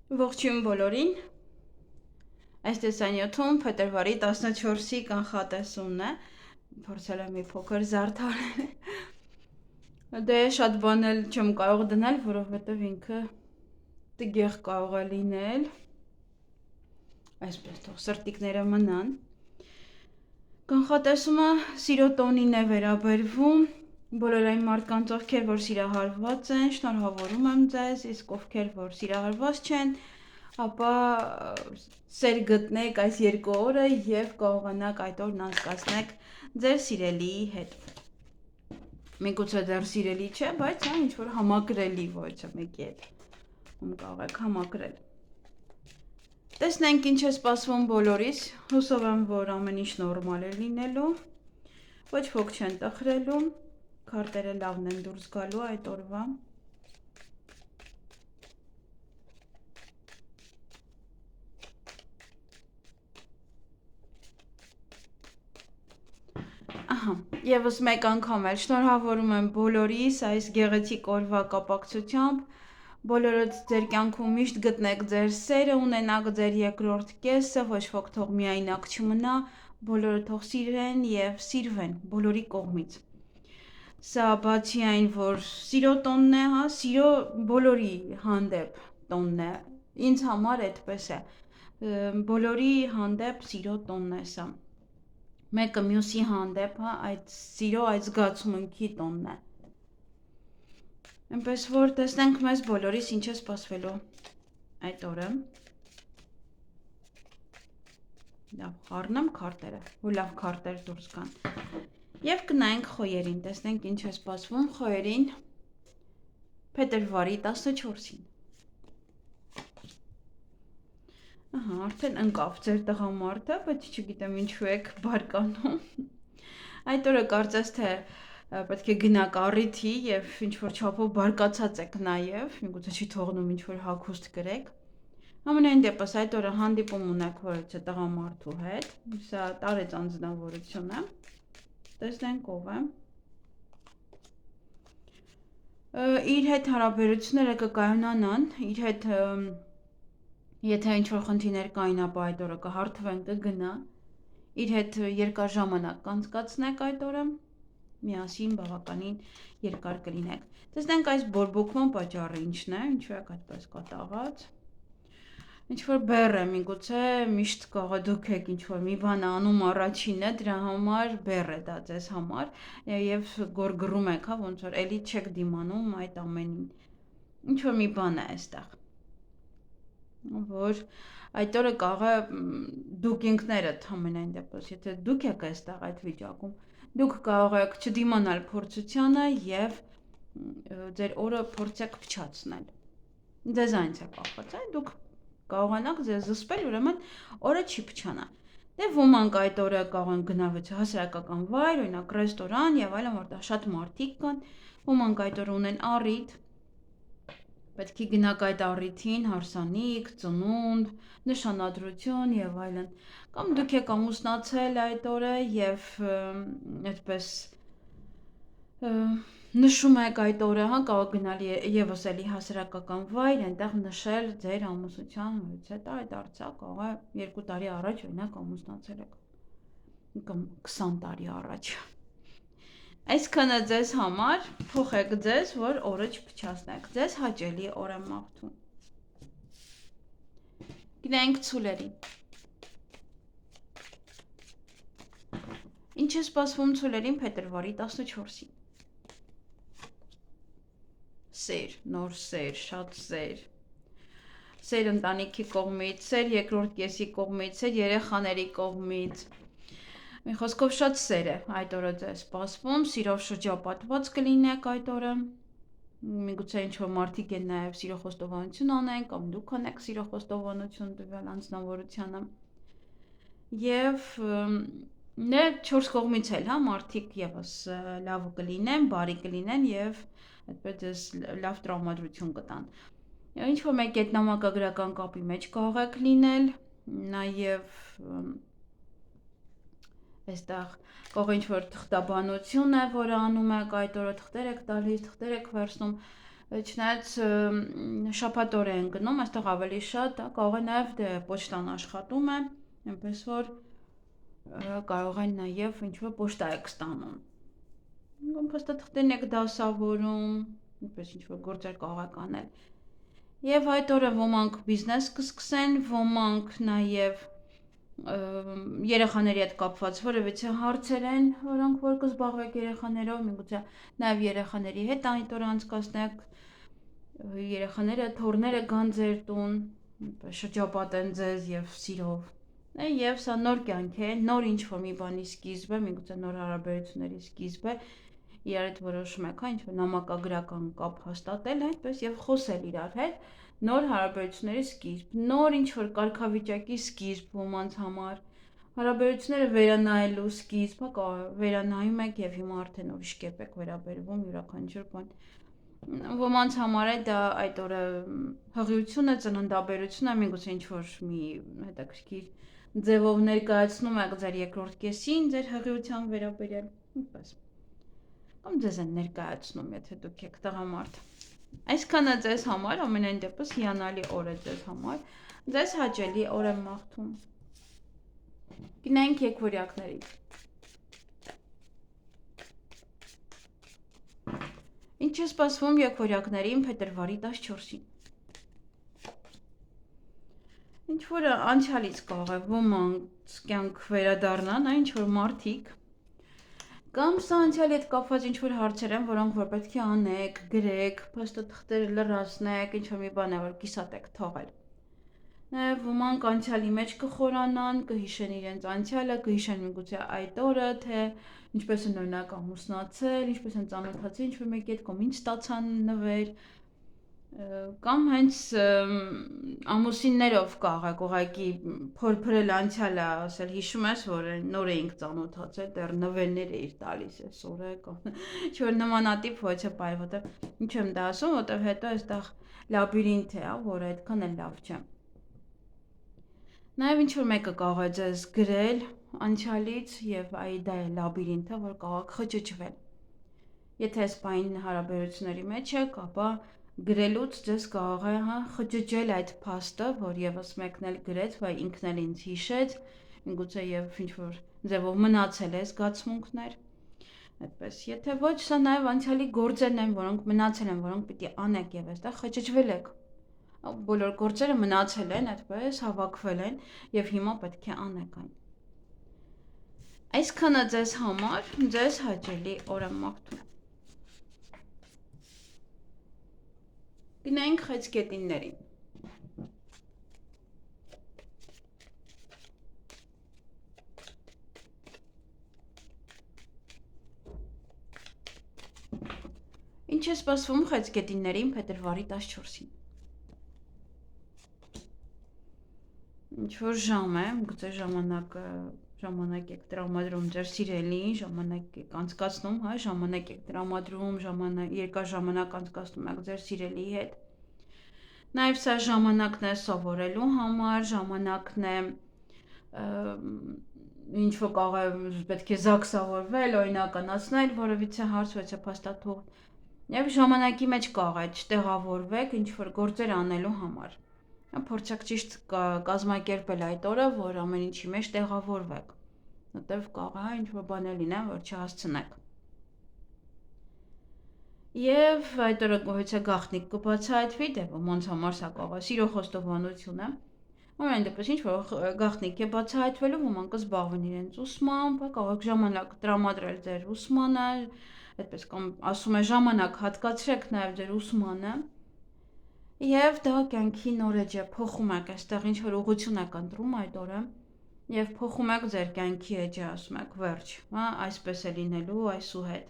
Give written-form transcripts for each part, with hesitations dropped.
Ողջույն բոլորին, այս տեսանյութում փետրվարի 14-ի կանխատեսումն է, փորձել եմ մի փոքր զարդարել, դե շատ բան էլ չեմ կարող դնել, որովհետև ինքը տգեղ կարող է լինել, այսպես թող սրտիկները մնան, կանխատեսումը սիրո տոնին է վերաբերվում, բոլոր այն մարդկանց, ովքեր որ սիրահարված են, շնորհավորում եմ ձեզ, իսկ ովքեր որ սիրահարված չեն, ապա սեր գտնեք այս 2 օրը և կարողանաք այդ օրն անցկացնեք ձեր սիրելիի հետ։ Միգուցե դեռ սիրելի չէ, բայց ինչ-որ համակրելի ոչը մեկի հետ, ում կարող եք համակրել։ Տեսնենք ինչ է սպասվում բոլորիս, հուսով եմ, որ ամեն ինչ նորմալ է լինելու, ոչ ոք չեն տխրելու, քարտերը լավն են դուրս գալու այդ օրվա։ Եվս մեկ անգամ էլ շնորհավորում եմ բոլորիս այս գեղեցիկ օրվա կապակցությամբ, բոլորդ ձեր կյանքում միշտ գտնեք ձեր սերը, ունենաք ձեր երկրորդ կեսը, ոչ ոք թող միայնակ չմնա, բոլորը թող սիրեն և սիրվեն բոլորի կողմից։ Սա բացի այն, որ սիրո տոնն է, սիրո բոլորի հանդեպ տոնն է, ինձ համար այդպես է, բոլորի հանդեպ սիրո տոնն է սա, մեկը մյուսի հանդեպ, այդ սիրո այդ զգացմունքի տոնն է, այնպես որ տեսնենք մեզ բոլորիս ինչ է սպասվելու այդ օրը, լավ խառնեմ քարտերը, ու լավ քարտեր դուրս գան, և կնայենք խոյերին, տեսնենք ինչ է սպասվում խոյերին փետրվարի 14-ին։ Արդեն ընկավ ձեր տղամարդը, բայց չգիտեմ ինչու եք բարկանում։ Այդ օրը կարծես թե պետք է գնաք առիթի և ինչ-որ չափով բարկացած եք նաև, միգուցե չի թողնում ինչ-որ հագուստ կրեք։ Ամենայն դեպս այդ օրը հանդիպում ունեք որևէ տղամարդու հետ, սա տարեց անձնավորություն է, տեսնենք ով է։ Իր հետ հարաբերությունները կկայանանան, իր հետ եթե ինչ-որ խնդիրներ կային, ապա այդ օրը կհարթվեն, կգնա, իր հետ երկար ժամանակ կանցկացնեք այդ օրը, միասին բավականին երկար կլինեք։ Տեսնենք այս բորբոքման պատճառը ինչն է, ինչու եք այդպես կատաղած։ Ինչ-որ բեռ է, միգուցե միշտ կարող է դուք եք ինչ-որ մի բան անում առաջինը, դրա համար բեռ է դա ձեզ համար և գորգռում եք, ոնց որ էլի չեք դիմանում այդ ամենին, ինչ-որ մի բան է այստեղ, որ այդ օրը կարող է դուք ինքներդ ամենայն դեպս, եթե դուք եք այստեղ այդ վիճակում, դուք կարող եք չդիմանալ փորձությանը և ձեր օրը փորձեք փչացնել, ձեզանից է կախված, դուք կարողանաք ձեզ զսպել, ուրեմն օրը չի փչանա։ Դե ոմանք այդ օրը կարող են գնալ հասարակական վայր, օրինակ ռեստորան և այլն, որտեղ շատ մարդիկ կան, ոմանք այդ օրը ունեն առիթ, պետք է գնաք այդ առիթին, հարսանիք, ծնունդ, նշանադրություն և այլն, կամ դուք եք ամուսնացել այդ օրը և այդպես նշում եք այդ օրը, կարող գնալ ևս էլի հասարակական վայր, այնտեղ նշել ձեր ամուսնության հետո այդ դարձյալ կարող է 2 տարի առաջ օրինակ ամուսնացել եք, կամ 20 տարի առաջ։ Այսքանը ձեզ համար, փոխեք ձեզ, որ օրը չփչացնեք, ձեզ հաճելի օր եմ մաղթում։ Գնայինք ցուլերի։ Ինչ է սպասվում ցուլերին փետրվարի 14-ին։ Սեր, նոր սեր, շատ սեր, սեր ընտանիքի կողմից, սեր երկրորդ կեսի կողմից, սեր երեխաների կողմից, մի խոսքով շատ սեր է այդ օրը ձեզ սպասվում, սիրով շրջապատված կլինեք այդ օրը, միգուցե ինչ-որ մարդիկ են նաև սիրո խոստովանություն անեն, կամ դուք անեք սիրո խոստովանություն տվյալ անձնավորությանը, և 4 կողմից էլ մարդիկ ևս լավ կլինեն, բարի կլինեն և այդպես ձեզ լավ տրամադրություն կտան։ Ինչ-որ մեկ գետնամակագրական կապի մեջ կարող եք լինել, նաև այստեղ կարող ինչ-որ թղթաբանություն է, որը անում եք այդ օրը, թղթեր եք տալիս, թղթեր եք վերցնում, Չնայած շաբաթօր են գնում, այստեղ ավելի շատ, կարող է նաև պոչտան աշխատում է, այնպես որ կարող են նաև ինչ-որ պոչտա եք ստանում։ Փաստաթղթերն եք դասավորում, ինչպես ինչ-որ գործեր կարող եք անել։ Եվ այդ օրը ոմանք բիզնես կսկսեն, ոմանք նաև երեխաների հետ կապված որևիցե հարցեր են, որոնք որ կզբաղվեք երեխաներով, միգուցե նաև երեխաների հետ այդ օրը անցկացնեք, երեխաները, թոռները գան ձեր տուն, շրջապատեն ձեզ եւ սիրով։ Եվ սա նոր կյանք է, նոր ինչ-որ մի բանի սկիզբ է, միգուցե նոր հարաբերությունների սկիզբ է, իրար հետ որոշում եք, ինչ-որ նամակագրական կապ հաստատել, այդպես եւ խոսել իրար հետ, նոր հարաբերությունների սկիզբ, նոր ինչ-որ կարգավիճակի սկիզբ ոմանց համար, հարաբերությունները վերանայելու սկիզբ, վերանայում եք եւ հիմա արդեն ուրիշ կերպ եք վերաբերվում յուրաքանչյուր բան։ Ոմանց համար է դա այդ օրը հղիություն է, ծննդաբերություն է, միգուցե ինչ-որ մի հետաքրքիր ձևով ներկայացնում եք ձեր երկրորդ կեսին, ձեր հղիության վերաբերյալ, ինչպես կամ ձեզ են ներկայացնում, եթե դուք եք տղամարդ։ Այսքանը ձեզ համար, ամենայն դեպս հիանալի օր է ձեզ համար, ձեզ հաճելի օր եմ մաղթում։ Գնանք եկվորյակների։ Ինչ է սպասվում եկվորյակներին փետրվարի 14-ին։ Ինչ որ անցյալից կարող է ոմանց կյանք վերադառնան, ինչ որ մարդիկ կամ սա անցյալի հետ կապված ինչ-որ հարցեր են, որոնք որ պետք է անեք, գրեք, փաստաթղթերը լրացնեք, ինչ-որ մի բան է, որ կիսատ եք թողել։ Նաև ոմանք անցյալի մեջ կխորանան, կհիշեն իրենց անցյալը, կհիշեն միգուցե այդ օրը, թե ինչպես են օրինակ ամուսնացել, ինչպես են ծանոթացել ինչ-որ մեկի հետ, կամ ինչ ստացան նվեր, կամ հենց ամուսիններով կարող ուղղակի փորփրել անցյալը, ասել հիշում ես, որ նոր էինք ծանոթացել, դեռ նվերներ էիր տալիս այսօրը, կամ ինչ-որ նմանատիպ ոչ է բայ, որտեղ ինչ եմ դա ասում, որտեղ հետո այստեղ լաբիրինթ է, որը այդքան էլ լավ չէ։ Նաև ինչ-որ մեկը կարող է ձեզ գրել անցյալից եւ դա է լաբիրինթը, որ կարող խճճվել։ Եթե սպային հարաբերությունների մեջ եք, ապա գրելուց ձեզ կարող է խճճել այդ փաստը, որ եւս մեկն էլ գրեց, բայց ինքն էլ ինձ հիշեց, միգուցե եւ ինչ-որ ձևով մնացել է զգացմունքներ։ Այդպես, եթե ոչ, սա նաև անցյալի գործերն են, որոնք մնացել են, որոնք պիտի անեք եւ այստեղ խճճվել եք։ Բոլոր գործերը մնացել են, այդպես հավաքվել են եւ հիմա պետք է անեք այն։ Այսքանը ձեզ համար, ձեզ հաճելի օր եմ մաղթում։ Գնանք խեցգետիններին։ Ինչ է սպասվում խեցգետիններին փետրվարի 14-ին։ Ինչ-որ ժամ է, գուցե ժամանակ եք տրամադրում ձեր սիրելիին, ժամանակ եք անցկացնում, ժամանակ եք տրամադրում, երկար ժամանակ անցկացնում եք ձեր սիրելիի հետ։ Նաև սա ժամանակն է սովորելու համար, ժամանակն է ինչ-որ կարող է պետք է զաքսավորվել, օրինականացնել որևիցե հարց, որևիցե փաստաթուղթ, եւ ժամանակի մեջ կարող է չտեղավորվեք ինչ-որ գործեր անելու համար։ Փորձեք ճիշտ կազմակերպել այդ օրը, որ ամեն ինչի մեջ տեղավորվեք, որտեվ կարող է ինչ-որ բաներ լինեն, որ չհասցնեք։ Եվ այդ օրը գոհիցե գաղտնիք կբացահայտվի, դե ոմանց համար սա կարող է սիրո խոստովանություն է։ Ամեն դեպս ինչ-որ գաղտնիք է բացահայտվելու, ոմանք կզբաղվեն իրենց ուսմամբ, կարող եք ժամանակ տրամադրել ձեր ուսմանը, այդպես կամ ասում է ժամանակ հատկացրեք նաև ձեր ուսմանը։ Եվ դա կյանքի նոր էջ է, փոխում եք, այստեղ ինչ-որ ուղղություն եք ընտրում այդ օրը, եւ փոխում եք ձեր կյանքի էջը, ասում եք վերջ, այսպես է լինելու այսուհետ։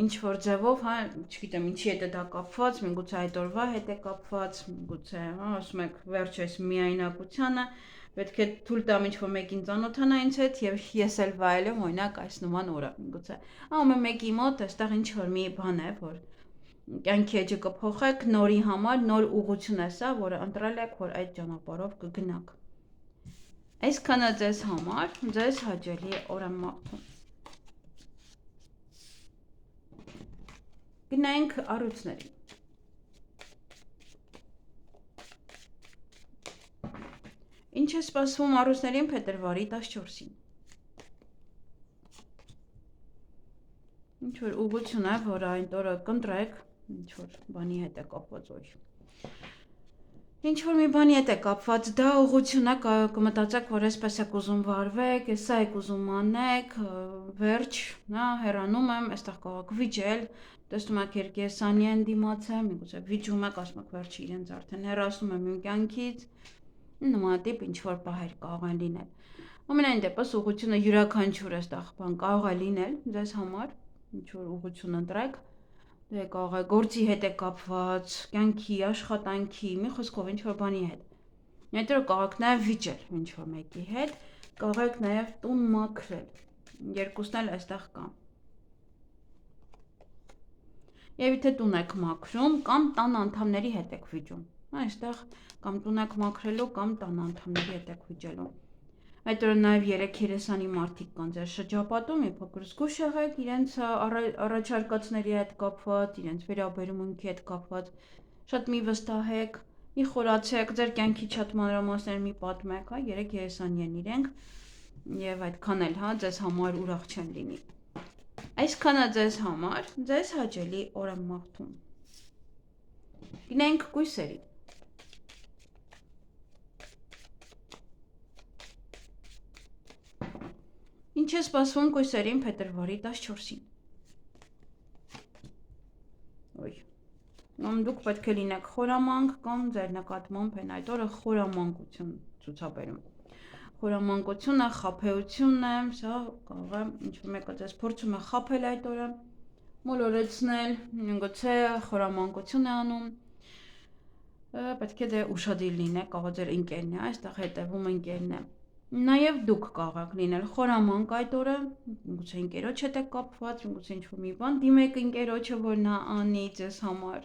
Ինչ-որ ձևով, չգիտեմ, ինչի հետ է դա կապված, միգուցե այդ օրվա հետ է կապված, միգուցե, ասում եք վերջ այս միայնակությանը, պետք է թույլ տամ ինչ-որ մեկին ծանոթանա ինձ հետ եւ ես էլ վայելեմ օրինակ այս նման օրը, միգուցե։ Ամեն մեկի մոտ այստեղ ինչ-որ մի բան է, որ կյանքի էջը կփոխեք, նորի համար, նոր ուղղություն է սա, որը ընտրել եք, որ այդ ճանապարհով կգնաք։ Այսքանը ձեզ համար, ձեզ հաճելի օր եմ մաղթում։ Գնանք առույցներին։ Ինչ է սպասվում առույցներին փետրվարի 14-ին։ Ինչ որ ուղղություն է, որ այն օրը կընտրեք, ինչ որ բանի հետ է կապված օր։ Ինչ որ մի բանի հետ է կապված, դա ուղղություն է, կմտածեք, որ այսպես եք ուզում վարվեք, սա եք ուզում անեք, վերջ, նա հեռանում եմ, այստեղ կարող եք վիճել, տեսնում եք Երգեսանյան դիմաց է, միգուցե վիճում եք, ասում եք վերջը իրենց արդեն հեռացնում եմ իմ կյանքից, նմանատիպ ինչ որ պահեր կարող են լինել։ Ամենայն դեպս ուղղությունը յուրաքանչյուր այստեղ բան կարող է լինել ձեզ համար, ինչ որ ուղղություն ընտրեք, դե կարող է գործի հետ է կապված, կյանքի, աշխատանքի, մի խոսքով ինչ որ բանի հետ։ Այդ օրը կարող եք նաև վիճել ինչ որ մեկի հետ, կարող եք նաև տուն մաքրել։ Երկուսն էլ այստեղ կա։ Եվ եթե տուն եք մաքրում կամ տան անդամների հետ եք վիճում, այստեղ կամ տուն եք մաքրելու կամ տան անդամների հետ եք վիճելու։ Այդ օրը նաև 3 երեսանի մարդիկ կան ձեր շրջապատում, մի փոքր զգուշ եղեք իրենց առաջարկածների հետ կապված, իրենց վերաբերմունքի հետ կապված, շատ մի վստահեք, մի խորացեք, ձեր կյանքի շատ մանրամասներ մի պատմեք, 3 երեսանի են իրենք, եւ այդքան էլ, ձեզ համար ուրախ չեն լինի։ Այսքանը ձեզ համար, ձեզ հաճելի օր եմ մաղթում։ Գնանք կույսերի։ Ինչ է սպասվում կույսերին փետրվարի 14-ին։ Կամ դուք պետք է լինեք խորամանկ, կամ ձեր նկատմամբ են այդ օրը խորամանկություն ցուցաբերում։ Խորամանկությունը, խաբեությունը, սա կարող է ինչ-որ մեկը ձեզ փորձում է խաբել այդ օրը, մոլորեցնել, գուցե խորամանկություն է անում։ Պետք է դե ուշադիր լինեք, կարող ձեր ընկերն է, այստեղ հետևում ընկերն է։ Նաև դուք կարող եք լինել խորամանկ այդ օրը, գուցե ընկերոջ հետ եք կապված, գուցե ինչ-որ մի բան դիմեք ընկերոջը, որ նա անի ձեզ համար։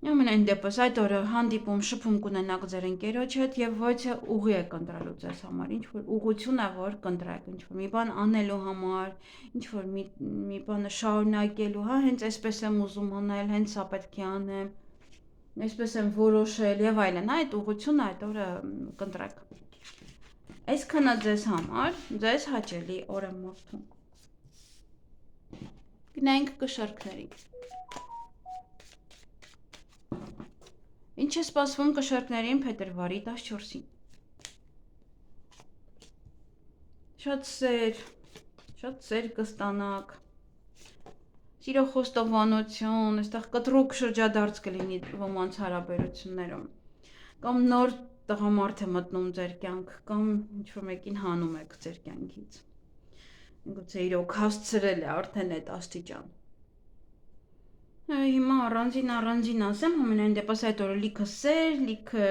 Ամենայն դեպս այդ օրը հանդիպում, շփում կունենաք ձեր ընկերոջ հետ եւ ոչ է ուղի եք ընտրելու ձեզ համար, ինչ որ ուղղություն է, որ կընտրեք, ինչ որ մի բան անելու համար, ինչ որ մի բանը շարունակելու, հենց այսպես եմ ուզում անել, հենց սա պետք է անեմ, այսպես եմ որոշել եւ այլն, այդ ուղղությունը այդ օրը կընտրեք։ Այսքանը ձեզ համար, ձեզ հաճելի օր եմ մաղթում։ Գնանք կշարքներին։ Ինչ է սպասվում կշարքներին փետրվարի 14-ին։ Շատ սեր կստանաք, սիրո խոստովանություն, այստեղ կտրուկ շրջադարձ կլինի ոմանց հարաբերություններում, կամ նոր տղամարդ է մտնում ձեր կյանք, կամ ինչ-որ մեկին հանում եք ձեր կյանքից, գուցե իրոք հասցրել է արդեն այդ աստիճան։ Հիմա առանձին ասեմ, ամենայն դեպս այդ օրը լիքը սեր, լիքը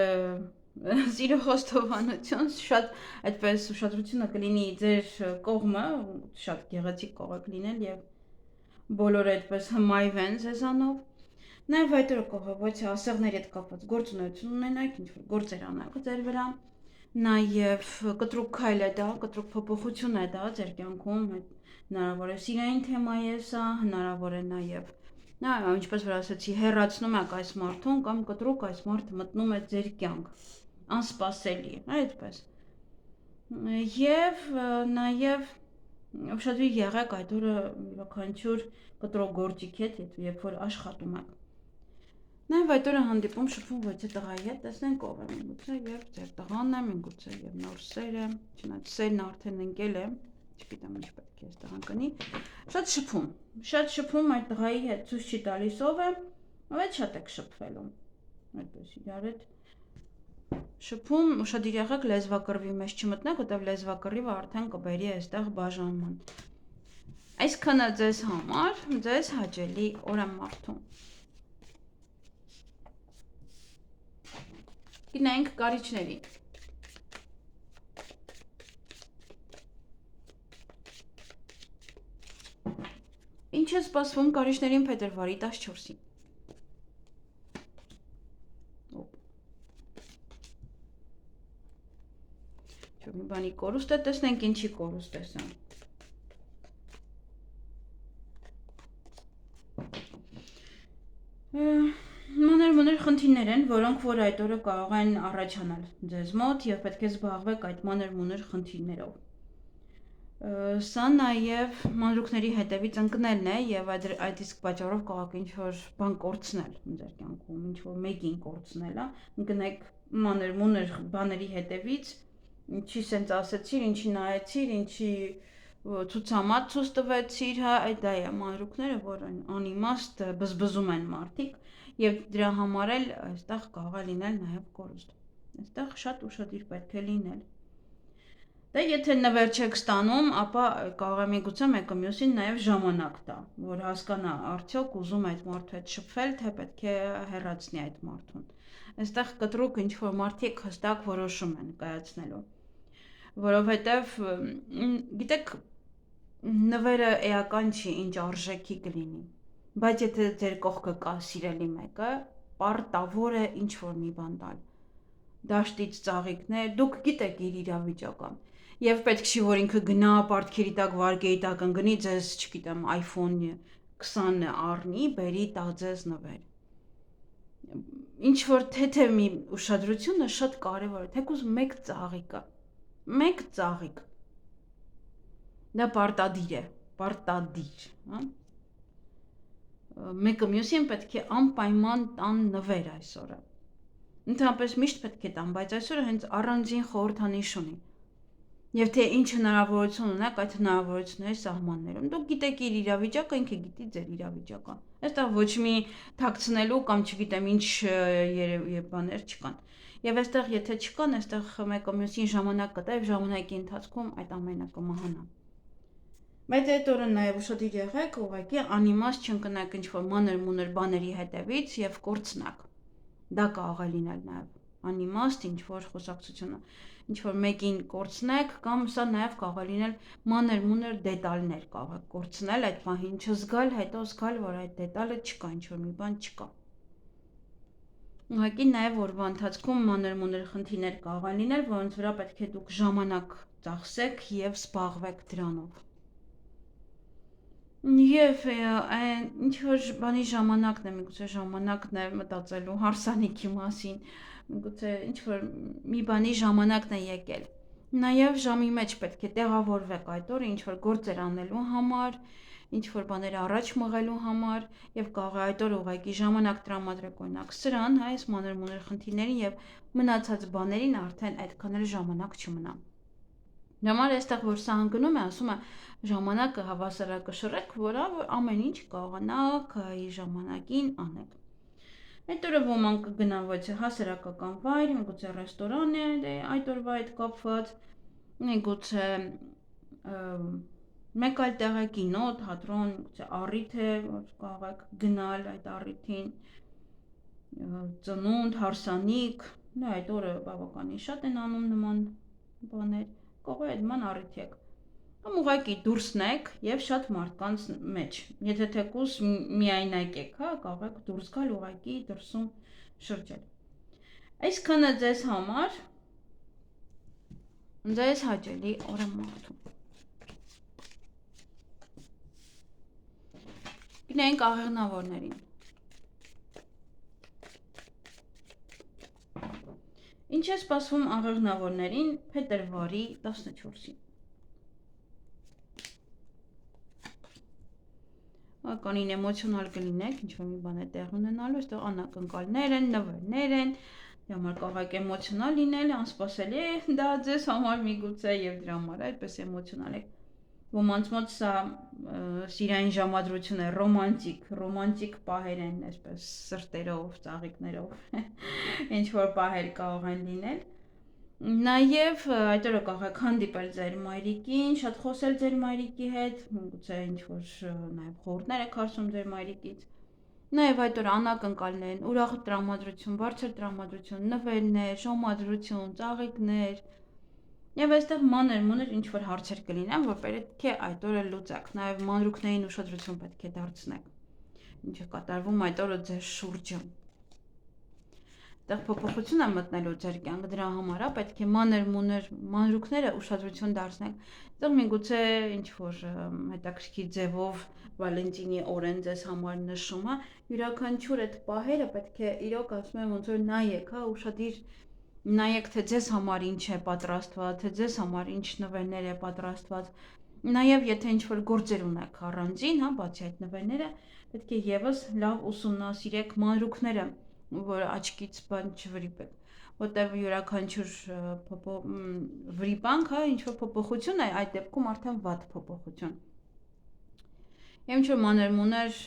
սիրո խոստովանություն, շատ այդպես ուշադրությունը կլինի ձեր կողմը, շատ գեղեցիկ կարող եք լինել եւ բոլորը այդպես հմայվեն ձեզանով։ Նաեւ այդ օրը կարող է ոչ ասեղների հետ կապված գործունեություն ունենաք, ինչ որ գործեր անեք ձեր վրա։ Նաեւ կտրուկ քայլ է դա, կտրուկ փոփոխություն է դա ձեր կյանքում, հնարավոր է սիրային թեմա է սա, հնարավոր է նաեւ ինչպես որ ասացի, հեռացնում եք այս մարդուն կամ կտրուկ այս մարդը մտնում է ձեր կյանք, անսպասելի, այդպես։ Եվ նաև ուշադրի եղեք այդ օրը յուրաքանչյուր կտրուկ գործիքի հետ, երբ որ աշխատում եք։ Նաև այդ օրը հանդիպում շփում ոչ է տղայի հետ, տեսնենք ով է, միգուցե եւ ձեր տղան է, միգուցե եւ նոր սեր է, չնայած սերն արդեն ընկել է, չգիտեմ ինչ պետք է այստեղ անկնի, շատ շփում այդ տղայի հետ ցույց չի տալիս ով է, բայց շատ եք շփվելու, այդպես իրար հետ շփում, ուշադիր եղեք լեզվակռվի մեջ չմտնեք, որտեղ լեզվակռիվը արդեն կբերի այստեղ բաժանման։ Այսքանը ձեզ համար, ձեզ հաճելի օր եմ մաղթում։ Գնանք կարիճների։ Ինչ է սպասվում կարիճներին փետրվարի 14-ին։ Մի բանի կորուստ է, տեսնենք ինչի կորուստ է սա։ խնդիրներ են, որոնք որ այդ օրը կարող են առաջանալ ձեզ մոտ եւ պետք է զբաղվեք այդ մանր-մունր խնդիրներով։ Սա նաև մանրուքների հետևից ընկնելն է եւ այդ իսկ պատճառով կարող եք ինչ-որ բան կորցնել ձեր կյանքում, ինչ-որ մեկին կորցնել, ընկնեք մանր-մունր բաների հետևից, ինչի սենց ասեցիր, ինչի նայեցիր, ինչի ցուցամատ ցույց տվեցիր, այդ դա է մանրուքները, որ անիմաստ բզբզում են մարդիկ եւ դրա համար էլ այստեղ կարող է լինել նաեւ կորուստ։ Այստեղ շատ ուշադիր պետք է լինել։ Դե եթե նվեր չեք ստանում, ապա կարող է միգուցե մեկը մյուսին նաև ժամանակ տա, որ հասկանա արդյոք ուզում այդ մարդու հետ շփվել, թե պետք է հեռացնի այդ մարդուն։ Այստեղ կտրուկ ինչ-որ մարդիկ հստակ որոշում են կայացնելու, որովհետև գիտեք, նվերը էական չի, ինչ արժեքի կլինի, բայց եթե ձեր կողքը կա սիրելի մեկը, պարտավոր է ինչ-որ մի բան տալ։ Դաշտից ծաղիկներ, դուք գիտեք իր իրավիճակը։ Եվ պետք չի, որ ինքը գնա պարտքերի տակ վարկերի տակ ընկնի, ձեզ, չգիտեմ, iPhone 20 առնի, բերի տա ձեզ նվեր։ Ինչ որ թեթև մի ուշադրությունը շատ կարևոր է, թեկուզ մեկ ծաղիկ։ Դա պարտադիր է, հա։ Մեկը մյուսին պետք է անպայման տան նվեր այսօրը։ Ընդհանրապես միշտ պետք է տան, բայց այսօրը հենց առանձին խորհրդանիշ ունի։ Եվ թե ինչ հնարավորություն ունեք այդ հնարավորությունների սահմաններում։ Դուք գիտեք իր իրավիճակը, ինքը գիտի ձեր իրավիճակը։ Այստեղ ոչ մի թաքցնելու կամ չգիտեմ ինչ բաներ չկան։ Եվ այստեղ եթե չկան, այստեղ մեկը մյուսին ժամանակ կտա եւ ժամանակի ընթացքում այդ ամենը կմահանա։ Բայց այդ օրը նաեւ ուշադիր եղեք, ուղղակի անիմաստ չընկնեք ինչ-որ մանր-մունր բաների հետևից եւ կորցնաք։ Դա կարող է լինել նաեւ անիմաստ ինչ-որ խոսակցությունը, ինչ-որ մեկին կորցնեք կամ սա նաև կարող է լինել մանր-մունր դետալներ կարող է կորցնել այդ պահին չզգալ, հետո զգալ, որ այդ դետալը չկա, ինչ-որ մի բան չկա։ Ուղղակի նաև օրվա ընթացքում մանր-մունր խնդիրներ կարող են լինել, որոնց վրա պետք է դուք ժամանակ ծախսեք եւ զբաղվեք դրանով։ Եվ ինչ-որ բանի ժամանակն է, միգուցե ժամանակն է մտածելու հարսանիքի մասին, միգուցե ինչ-որ մի բանի ժամանակն է եկել։ Նաև ժամի մեջ պետք է տեղավորվեք այդ օրը ինչ-որ գործեր անելու համար, ինչ-որ բաներ առաջ մղելու համար եւ կարող է այդ օրը ուղղակի ժամանակ տրամադրեք օրինակ սրան, այս մանր-մունր խնդիրներին եւ մնացած բաներին արդեն այդքան էլ ժամանակ չմնա։ Համար այստեղ որ սա հանգնում է, ասում է ժամանակը հավասարակշռեք, որ ամեն ինչ կարողանաք իր ժամանակին անեք։ Այդ օրը ոմանք կգնան ոչ հասարակական վայր, միգուցե ռեստորան է, դե այդ օրվա հետ կապված, միգուցե մեկ այլ տեղ է կինո, թատրոն, միգուցե առիթ է, որ կարող եք գնալ այդ առիթին, ծնունդ, հարսանիք, դե այդ օրը բավականին շատ են անում նման բաներ, կարող է նման առիթ եք։ Կամ ուղղակի դուրսնեք եւ շատ մարդկանց մեջ։ Եթե թեկուզ միայնակ եք, հա, կարող եք դուրս գալ ուղղակի դրսում շրջել։ Այսքանը ձեզ համար ձեզ հաճելի օր եմ մաղթում։ Գնանք աղեղնավորներին։ Ինչ է սպասվում աղեղնավորներին փետրվարի 14-ին։ Ականին էմոցիոնալ կլինեք, ինչ-որ մի բան է տեղ ունենալու, այստեղ անակնկալներ են, նվերներ են, համար կարող եք էմոցիոնալ լինել, անսպասելի է դա ձեզ համար միգուցե եւ դրա համար այդպես էմոցիոնալ եք։ Ոմանց մոտ սա սիրային ժամադրություն է, ռոմանտիկ պահեր են, այսպես սրտերով, ծաղիկներով, ինչ-որ պահեր կարող են լինել։ Նաև այդ օրը կարող եք հանդիպել ձեր մայրիկին, շատ խոսել ձեր մայրիկի հետ, գուցե ինչ-որ նաև խորհուրդներ եք հարցում ձեր մայրիկից։ Նաև այդ օրը անակնկալներ են, ուրախ տրամադրություն, բարձր տրամադրություն, նվերներ, ժամադրություն, ծաղիկներ։ Եվ այստեղ մանր-մունր ինչ-որ հարցեր կլինեն, որ պետք է այդ օրը լուծեք։ Նաև մանրուքներին ուշադրություն պետք է դարձնեք։ Ինչ է կատարվում այդ օրը ձեր շուրջը։ այդտեղ փոփոխություն է մտնելու ձեր կյանք, դրա համար է պետք է մանր-մունր մանրուքները ուշադրություն դարձնեք։ Այդտեղ միգուցե ինչ-որ հետաքրքիր ձևով Վալենտինի օրեն ձեզ համար նշում է, յուրաքանչյուր այդ պահերը պետք է իրոք ասում եմ ոնց որ նայեք, հա, ուշադիր նայեք, թե ձեզ համար ինչ է պատրաստված, թե ձեզ համար ինչ նվերներ է պատրաստված։ Նաև եթե ինչ-որ գործեր ունեք առանձին, հա, բացի այդ նվերները, պետք է եւս լավ ուսումնասիրեք մանրուքները, որ աչքից բան չվրիպեք, որտեղ յուրաքանչյուր վրիպանք, հա, ինչ-որ փոփոխություն է, այդ դեպքում արդեն վատ փոփոխություն։ Եվ ինչ-որ մանր-մունր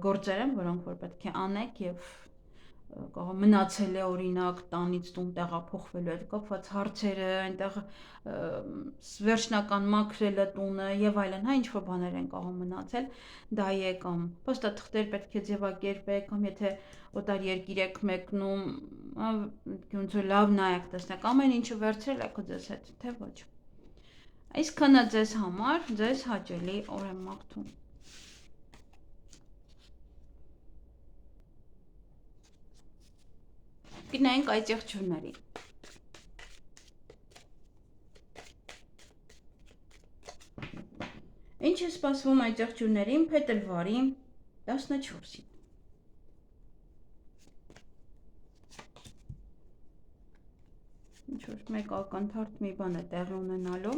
գործեր են, որոնք որ պետք է անեք եւ մնացել է օրինակ տանից տուն տեղափոխվելու հետ կապված հարցերը, այնտեղ վերջնական մաքրելը տունը եւ այլն, հա, ինչ որ բաներ են կարող մնացել, դա է կամ փոստաթղթեր պետք է ձևակերպեք, կամ եթե օտար երկիր եք մեկնում, ոնց որ լավ նայեք, տեսնեք ամեն ինչը վերցրել եք ձեզ հետ, թե ոչ։ Այսքանը ձեզ համար, ձեզ հաճելի օր եմ մաղթում։ Գնանք այդ եղջյուրներին։ Ինչ է սպասվում այդ եղջյուրներին փետրվարի 14-ին։ Ինչ-որ մեկ ակնթարթ մի բան է տեղի ունենալու։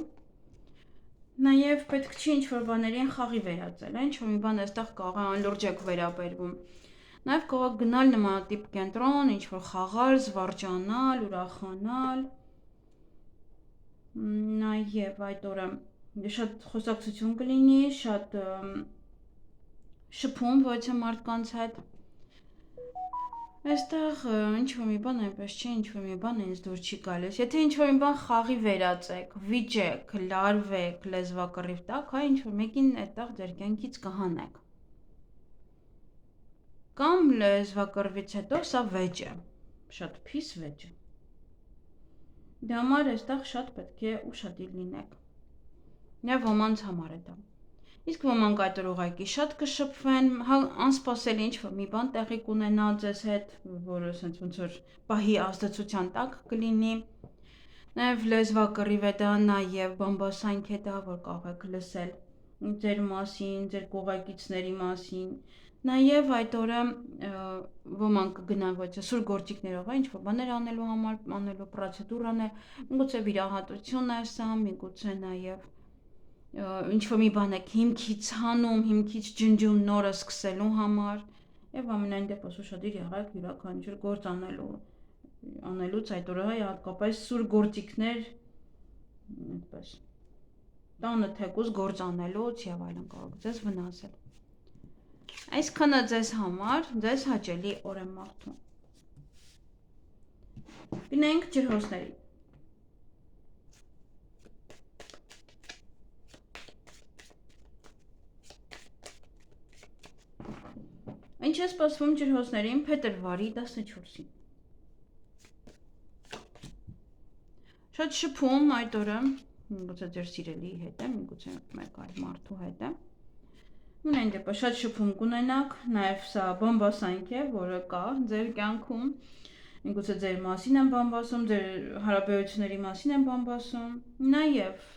Նաև պետք չի ինչ-որ բաներին խաղի վերածել, ինչ-որ մի բան այստեղ կարող է անլուրջ եք վերաբերվում։ Նաև կարող գնալ նմանատիպ կենտրոն, ինչ-որ խաղալ, զվարճանալ, ուրախանալ։ Նաև այդ օրը շատ խոսակցություն կլինի, շատ շփում ոչ մարդկանց հետ։ Այստեղ ինչ-որ մի բան այնպես չէ, ինչ-որ մի բան ինձ դուր չի գալիս։ Եթե ինչ-որ մի բան խաղի վերածեք, վիճեք, լարվեք, լեզվակռիվ տակ, հա, ինչ-որ մեկին այդտեղ ձեր կյանքից կհանեք։ Կամ լեզվակռվից հետո սա վեճ է, շատ փիս վեճ է։ Դրա համար այստեղ շատ պետք է ուշադիր լինեք։ Եվ ոմանց համար է դա։ Իսկ ոմանք այդ ուղղակի շատ կշփվեն, անսպասելի ինչ-որ մի բան տեղի կունենա ձեզ հետ, որը ասենց ոնց որ պահի ազդեցության տակ կլինի։ Նաև լեզվակռիվ է դա, նաև բամբասանք է դա, որ կարող եք լսել ձեր մասին, ձեր կողակիցների մասին։ Նաև այդ օրը ոմանք գնան ոչ սուր գործիքներով, ինչ-որ բաներ անելու համար, անելու պրոցեդուրաներ, միգուցե վիրահատություն է սա, միգուցե նաև ինչ-որ մի բան եք հիմքից հանում, հիմքից ջնջում նորը սկսելու համար, եւ ամենայն դեպս ուշադիր եղեք յուրաքանչյուր գործ անելուց այդ օրը հատկապես սուր գործիքներ, այդպես տանը թեկուզ գործ անելուց եւ այլն կարող ձեզ վնասել։ Այսքանը ձեզ համար, ձեզ հաճելի օր եմ մաղթում։ Գնանք ջրհոսների։ Ինչ է սպասվում ջրհոսներին փետրվարի 14-ին։ Շատ շփում այդ օրը, միգուցե ձեր սիրելի հետ է, միգուցե մեկ այլ մարդու հետ է։ Ունեն դեպը շատ շփում կունենաք, նաև սա բամբասանք է, որը կա ձեր կյանքում, միգուցե ձեր մասին են բամբասում, ձեր հարաբերությունների մասին են բամբասում, նաև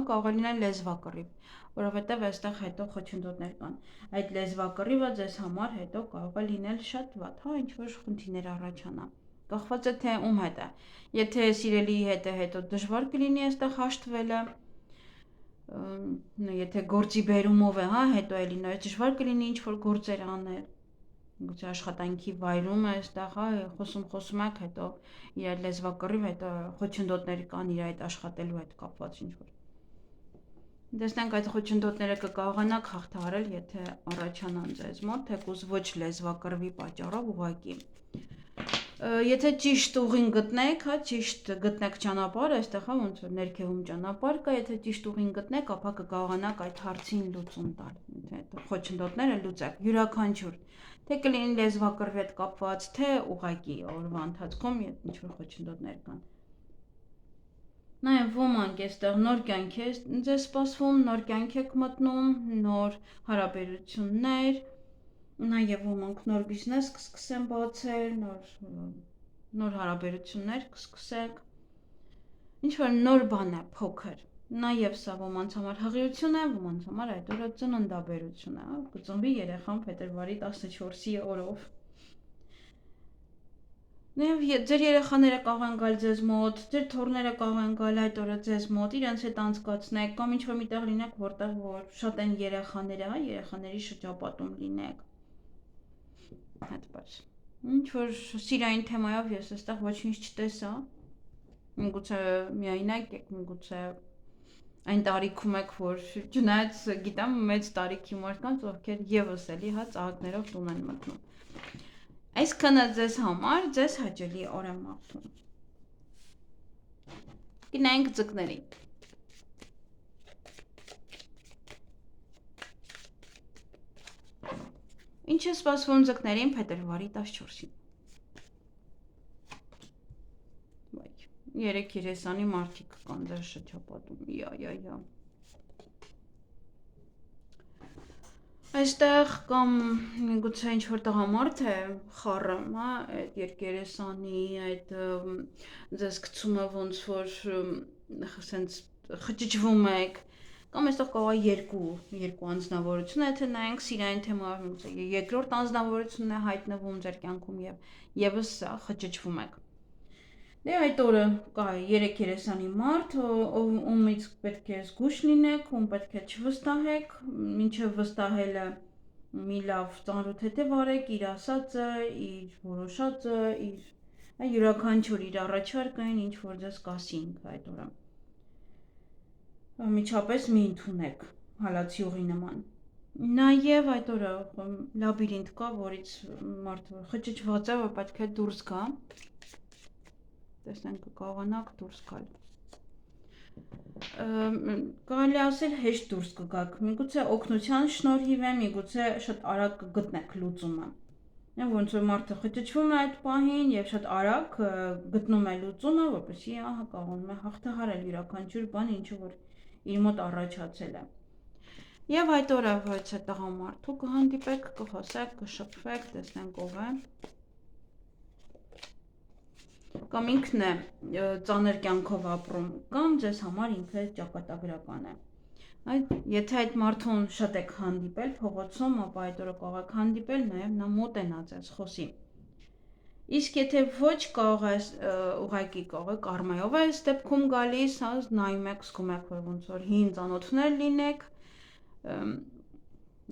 կարող է լինել լեզվակռիվ, որովհետև այստեղ հետո խոչընդոտներ կան։ Այդ լեզվակռիվը ձեզ համար հետո կարող է լինել շատ վատ, հա, ինչ-որ խնդիրներ առաջանա։ Կախված է թե ում հետ է։ Եթե սիրելիի հետ է հետո դժվար կլինի այստեղ հաշտվելը, եթե գործի բերումով է, հա, հետո էլի նույն դժվար կլինի ինչ-որ գործեր անել։ Գուցե աշխատանքի վայրում է այստեղ, հա, խոսում եք, հետո իր լեզվակռիվ, հետո խոչընդոտներ կան իր այդ աշխատելու հետ կապված ինչ-որ։ Տեսնենք այդ խոչընդոտները կկարողանաք հաղթահարել, եթե առաջանան ձեզ մոտ, թեկուզ ոչ լեզվակռվի պատճառով ուղղակի։ Եթե ճիշտ ուղին գտնեք, հա, ճիշտ գտնեք ճանապարհ, այստեղ հա ոնց որ ներքևում ճանապարհ կա, եթե ճիշտ ուղին գտնեք, ապա կկարողանաք այդ հարցին լուծում տալ, եթե խոչընդոտները լուծեք, յուրաքանչյուր, թե կլինի լեզվակռվի հետ կապված, թե ուղղակի օրվա ընթացքում ինչ-որ խոչընդոտներ կան։ Նաև ոմանք այստեղ նոր կյանք է ձեզ սպասվում, նոր կյանք եք մտնում, նոր հարաբերություններ, Նաև ոմանք նոր բիզնես կսկսեն բացել, նոր հարաբերություններ կսկսեք, ինչ-որ նոր բան է, փոքր, նաև սա ոմանց համար հղիություն է, ոմանց համար այդ օրը ծննդաբերություն է, կծնվի երեխան փետրվարի 14-ի օրով։ Նաև ձեր երեխաները կարող են գալ ձեզ մոտ, ձեր թոռները կարող են գալ այդ օրը ձեզ մոտ, իրենց հետ անցկացնեք, կամ ինչ-որ միտեղ լինեք, որտեղ որ շատ են երեխաները, երեխաների շրջապատում լինեք։ Այդպես։ Ինչ-որ սիրային թեմայով ես այստեղ ոչինչ չտեսա։ Միգուցե միայնակ եք, միգուցե այն տարիքում եք, որ չնայած գիտեմ մեծ տարիքի մարդկանց, ովքեր եւս էլի հա ծաղիկներով տուն են մտնում։ Այսքանը ձեզ համար ձեզ հաճելի օր եմ մաղթում։ Գնանք ձկներին։ Ինչ է սպասվում ձկներին փետրվարի 14-ին։ 3 երեսանի մարդիկ կան ձեր շրջապատում։ Այստեղ կամ միգուցե ինչ-որ տղամարդ է խառը, հա, այդ երկերեսանի, այդ ձեզ գցումը ոնց որ սենց խճճվում եք, կամ այստեղ կարող է երկու անձնավորություն է, թե նայենք սիրային թեմայով, միգուցե երկրորդ անձնավորությունն է հայտնվում ձեր կյանքում եւ եւս սա խճճվում եք։ Դե այդ օրը կա 3 երեսանի մարդ, ումից պետք է զգույշ լինեք, ում պետք է չվստահեք, մինչև վստահելը մի լավ ծանրութ հետև արեք, իր ասածը, իր որոշածը, իր յուրաքանչյուր իր առաջարկային, ինչ որ ձեզ կասի ինքը այդ օրը։ Միջապես մի ընդունեք, հալած յուղի նման։ Նաև այդ օրը լաբիրինթ կա, որից մարդը խճճված է, որ պետք է դուրս գա։ Տեսնենք կկարողանաք դուրս գալ։ Կարելի ասել հեշտ դուրս կգաք, միգուցե օգնության շնորհիվ է, միգուցե շատ արագ կգտնեք լուծումը։ Ոնց որ մարդը խճճվում է այդ պահին եւ շատ արագ գտնում է լուծումը, որպեսզի կարողանում է հաղթահարել յուրաքանչյուր բան, ինչը որ իր մոտ առաջացել է։ Եվ այդ օրը ոչ է տղամարդու կհանդիպեք, կխոսեք, կշփվեք, տեսնենք ով է։ Կամ ինքն է ծանր կյանքով ապրում, կամ ձեզ համար ինքը ճակատագրական է։ Եթե այդ մարդուն շատ եք հանդիպել փողոցում, ապա այդ օրը կարող եք հանդիպել, նաև նա մոտենա ձեզ խոսի։ Իսկ եթե ոչ կարող է ուղղակի կարող է կարմայով է այս դեպքում գալիս, հա, նայում եք, զգում եք, որ ոնց որ հին ծանոթներ լինեք,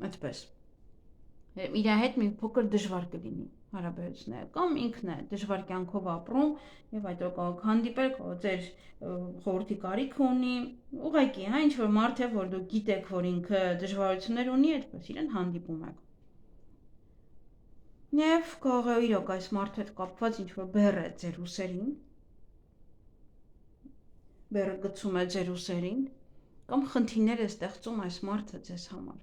այդպես։ Իր հետ մի փոքր դժվար կլինի հարաբերությունները, կամ ինքն է դժվար կյանքով ապրում եւ այդ օր կարող հանդիպել, ձեր խորհրդի կարիք ունի, ուղղակի, հա, ինչ որ մարդ է, որ դուք գիտեք, որ ինքը դժվարություններ ունի, այդպես իրեն հանդիպում եք։ Եվ կարող է իրոք այս մարդու հետ կապված ինչ որ բեռ է ձեր ուսերին, բեռը գցում է ձեր ուսերին, կամ խնդիրներ է ստեղծում այս մարդը ձեզ համար։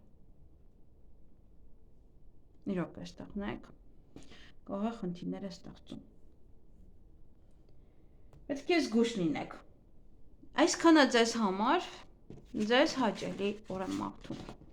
Իրոք այստեղ նայեք, կարող է խնդիրներ է ստեղծում։ Պետք է զգույշ լինեք։ Այսքանը ձեզ համար, ձեզ հաճելի օր եմ մաղթում։